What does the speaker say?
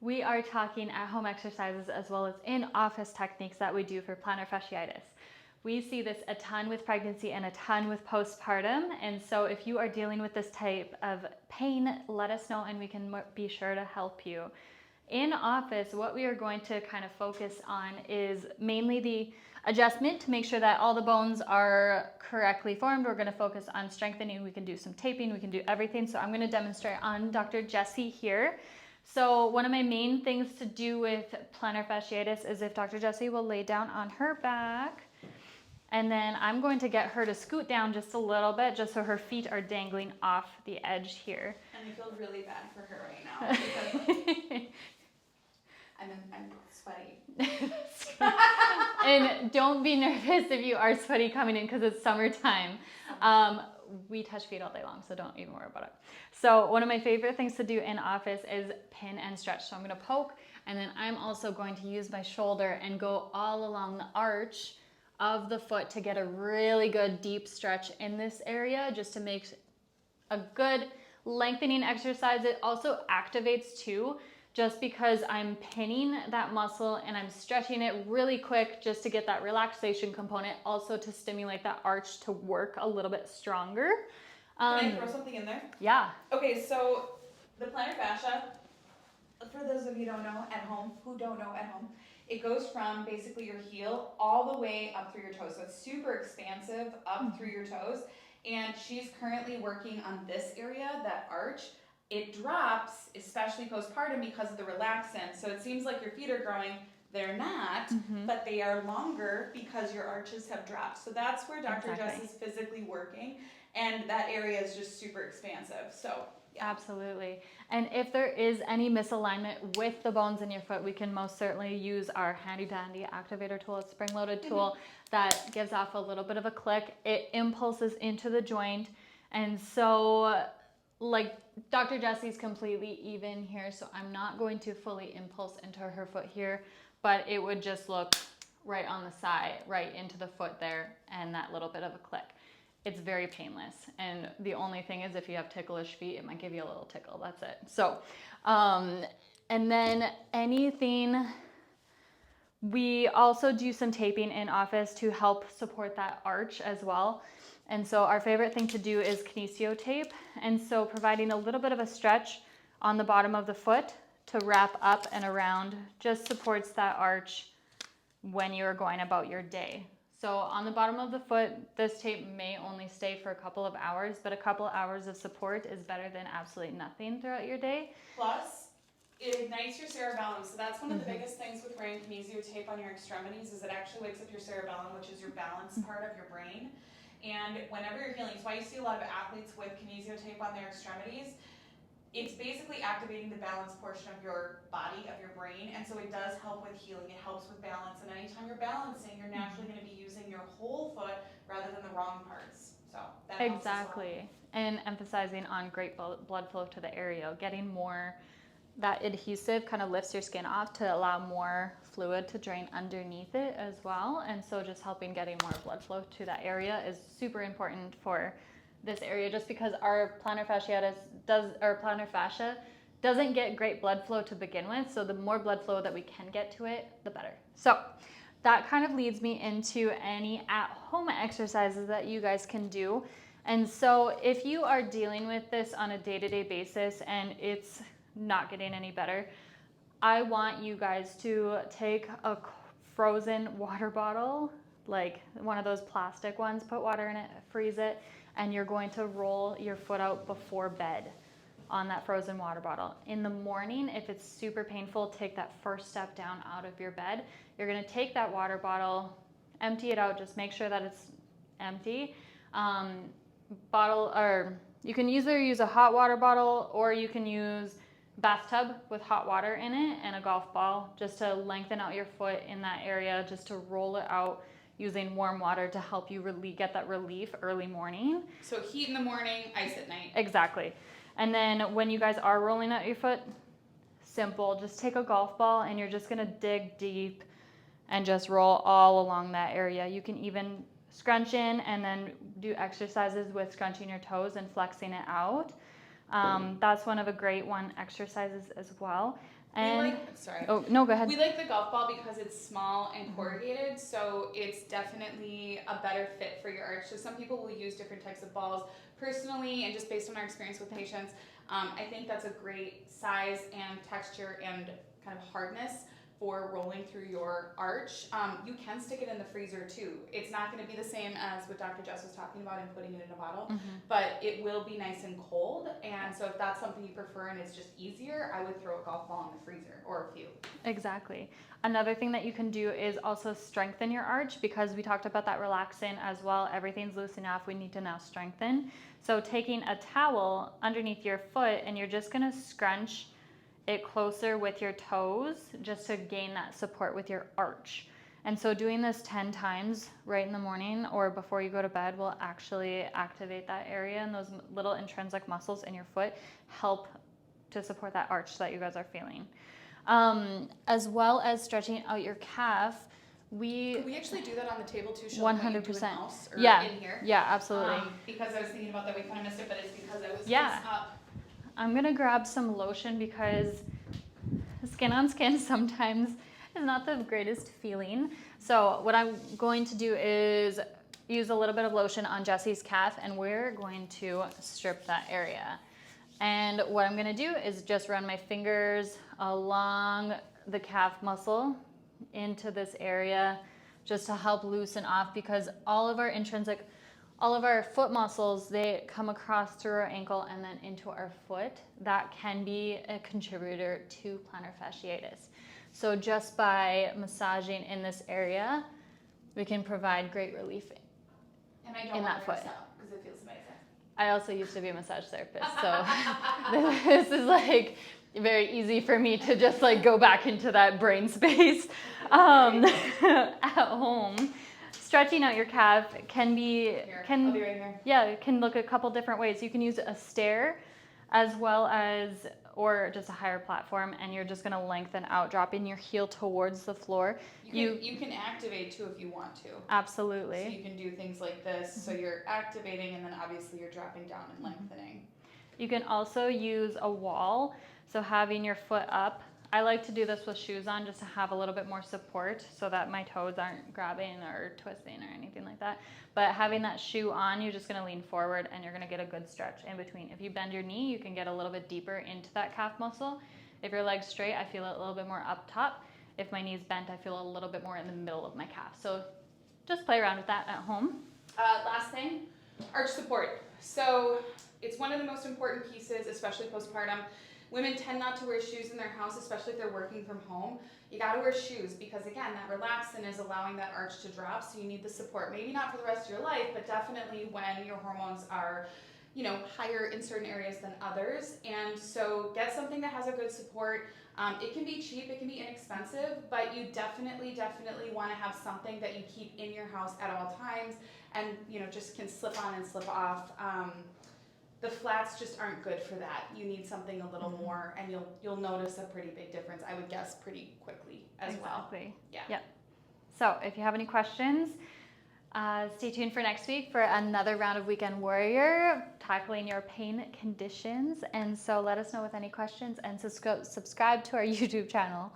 We are talking at-home exercises as well as in-office techniques that we do for plantar fasciitis. We see this a ton with pregnancy and a ton with postpartum. And so if you are dealing with this type of pain, let us know and we can be sure to help you. In office, what we are going to kind of focus on is mainly the adjustment to make sure that all the bones are correctly formed. We're going to focus on strengthening. We can do some taping. We can do everything. So I'm going to demonstrate on Dr. Jessie here. So one of my main things to do with plantar fasciitis is if Dr. Jessie will lay down on her back, and then I'm going to get her to scoot down just a little bit, just so her feet are dangling off the edge here. And I feel really bad for her right now because I'm sweaty. And don't be nervous if you are sweaty coming in because it's summertime. We touch feet all day long, so don't even worry about it. So one of my favorite things to do in office is pin and stretch. So I'm going to poke, and then I'm also going to use my shoulder and go all along the arch of the foot to get a really good deep stretch in this area, just to make a good lengthening exercise. It also activates too, just because I'm pinning that muscle and I'm stretching it really quick just to get that relaxation component, also to stimulate that arch to work a little bit stronger. Can I throw something in there? Yeah. Okay, so the plantar fascia, for those of you who don't know at home, it goes from basically your heel all the way up through your toes. So it's super expansive up through your toes. And she's currently working on this area, that arch. It drops, especially postpartum, because of the relaxant. So it seems like your feet are growing. They're not, but they are longer because your arches have dropped. So that's where Dr. Jess is physically working. And that area is just super expansive. So yeah. Absolutely. And if there is any misalignment with the bones in your foot, we can most certainly use our handy dandy activator tool, a spring-loaded tool that gives off a little bit of a click. It impulses into the joint. And so, like, Dr. Jessie's completely even here, so I'm not going to fully impulse into her foot here, but it would just look right on the side, right into the foot there, and that little bit of a click. It's very painless, and the only thing is if you have ticklish feet, it might give you a little tickle. That's it. So, and then anything, we also do some taping in office to help support that arch as well. And so our favorite thing to do is Kinesiotape, and so providing a little bit of a stretch on the bottom of the foot to wrap up and around just supports that arch when you're going about your day. So on the bottom of the foot, this tape may only stay for a couple of hours, but a couple of hours of support is better than absolutely nothing throughout your day. Plus, it ignites your cerebellum. So that's one of the biggest things with wearing Kinesiotape on your extremities, is it actually wakes up your cerebellum, which is your balance part of your brain. And whenever you're healing, so I see a lot of athletes with Kinesiotape on their extremities. It's basically activating the balance portion of your body, of your brain, and so it does help with healing. It helps with balance, and anytime you're balancing, you're naturally going to be using your whole foot rather than the wrong parts. So that helps Exactly. And emphasizing on great blood flow to the area, getting more, that adhesive kind of lifts your skin off to allow more fluid to drain underneath it as well. And so just helping getting more blood flow to that area is super important for this area, just because our plantar fasciitis plantar fascia doesn't get great blood flow to begin with. So the more blood flow that we can get to it, the better. So that kind of leads me into any at-home exercises that you guys can do. And so if you are dealing with this on a day-to-day basis and it's not getting any better, I want you guys to take a frozen water bottle, like one of those plastic ones, put water in it, freeze it, and you're going to roll your foot out before bed on that frozen water bottle. In the morning, if it's super painful, take that first step down out of your bed. You're gonna take that water bottle, empty it out, just make sure that it's empty. Or you can either use a hot water bottle, or you can use bathtub with hot water in it and a golf ball, just to lengthen out your foot in that area, just to roll it out using warm water to help you get that relief early morning. So heat in the morning, ice at night. Exactly. And then when you guys are rolling out your foot, simple, just take a golf ball and you're just gonna dig deep and just roll all along that area. You can even scrunch in and then do exercises with scrunching your toes and flexing it out. That's one of a great exercises as well. And sorry. oh no, go ahead. We like the golf ball because it's small and corrugated, so it's definitely a better fit for your arch. So some people will use different types of balls. Personally, and just based on our experience with patients, I think that's a great size and texture and kind of hardness for rolling through your arch. You can stick it in the freezer too. It's not going to be the same as what Dr. Jess was talking about and putting it in a bottle, but it will be nice and cold. And so if that's something you prefer and it's just easier, I would throw a golf ball in the freezer or a few. Exactly. Another thing that you can do is also strengthen your arch, because we talked about that relaxing as well. Everything's loose enough. We need to now strengthen. So taking a towel underneath your foot, and you're just going to scrunch it closer with your toes just to gain that support with your arch. And so doing this 10 times right in the morning or before you go to bed will actually activate that area, and those little intrinsic muscles in your foot help to support that arch that you guys are feeling. As well as stretching out your calf. Could we actually do that on the table too? 100%. Yeah. In here? Yeah, absolutely. Because I was thinking about that, we kind of missed it, but it's because I was up. I'm gonna grab some lotion, because skin on skin sometimes is not the greatest feeling. So what I'm going to do is use a little bit of lotion on Jesse's calf, and we're going to strip that area. And what I'm gonna do is just run my fingers along the calf muscle into this area just to help loosen off, because all of our foot muscles, they come across through our ankle and then into our foot. That can be a contributor to plantar fasciitis. So just by massaging in this area, we can provide great relief and I don't in that foot. Because it feels amazing. I also used to be a massage therapist, so this is like very easy for me to just like go back into that brain space at home. Stretching out your calf can be, I'll be right here. Yeah, it can look a couple different ways. You can use a stair as well as, or just a higher platform, and you're just gonna lengthen out, dropping your heel towards the floor. You can activate too if you want to. Absolutely. So you can do things like this, so you're activating and then obviously you're dropping down and lengthening. You can also use a wall, so having your foot up. I like to do this with shoes on just to have a little bit more support so that my toes aren't grabbing or twisting or anything like that. But having that shoe on, you're just gonna lean forward and you're gonna get a good stretch in between. If you bend your knee, you can get a little bit deeper into that calf muscle. If your leg's straight, I feel it a little bit more up top. If my knee's bent, I feel a little bit more in the middle of my calf. So just play around with that at home. Last thing, arch support. So it's one of the most important pieces, especially postpartum. Women tend not to wear shoes in their house, especially if they're working from home. You gotta wear shoes because again, that relaxin is allowing that arch to drop, so you need the support. Maybe not for the rest of your life, but definitely when your hormones are, higher in certain areas than others. And so get something that has a good support. It can be cheap, it can be inexpensive, but you definitely wanna have something that you keep in your house at all times and, just can slip on and slip off. The flats just aren't good for that. You need something a little more, and you'll notice a pretty big difference, I would guess, pretty quickly as well. Exactly. Yeah. Yep. So if you have any questions, stay tuned for next week for another round of Weekend Warrior, tackling your pain conditions. And so let us know with any questions and subscribe to our YouTube channel.